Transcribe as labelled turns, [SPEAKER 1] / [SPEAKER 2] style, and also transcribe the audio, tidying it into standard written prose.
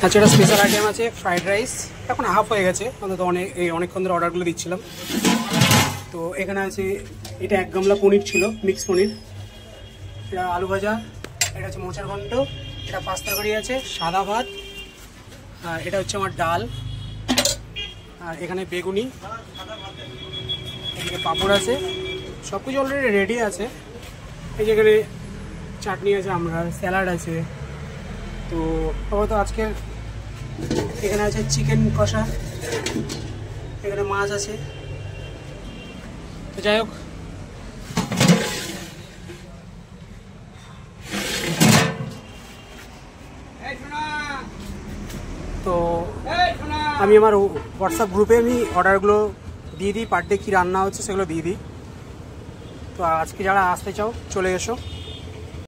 [SPEAKER 1] আচ্ছা, এটা special item আছে ফ্রাইড রাইস, এখন হাফ হয়ে গেছে, অন্তত অনেকক্ষণ ধরে অর্ডারগুলো দিচ্ছিলাম। তো এখানে আছে, এটা 1 গামলা পনির ছিল, মিক্স পনির, এটা আলু ভাজা, এটা হচ্ছে মোচার ঘন্ট, এটা পাঁচ তরকারি আছে, সাদা ভাত, আর এটা হচ্ছে আমার ডাল, আর এখানে বেগুনি, এখানে পাঁপড় আছে, সব কিছু অলরেডি রেডি আছে। এই যে এখানে চাটনি আছে, আমরা স্যালাড আছে। তো আপাতত আজকে এখানে আছে চিকেন কষা, এখানে মাছ আছে। তো যাই হোক, তো আমি আমার হোয়াটসঅ্যাপ গ্রুপে আমি অর্ডারগুলো দিয়ে দিই, পার ডে কী রান্না হচ্ছে সেগুলো দিয়ে দিই। তো আজকে যারা আসতে চাও চলে এসো।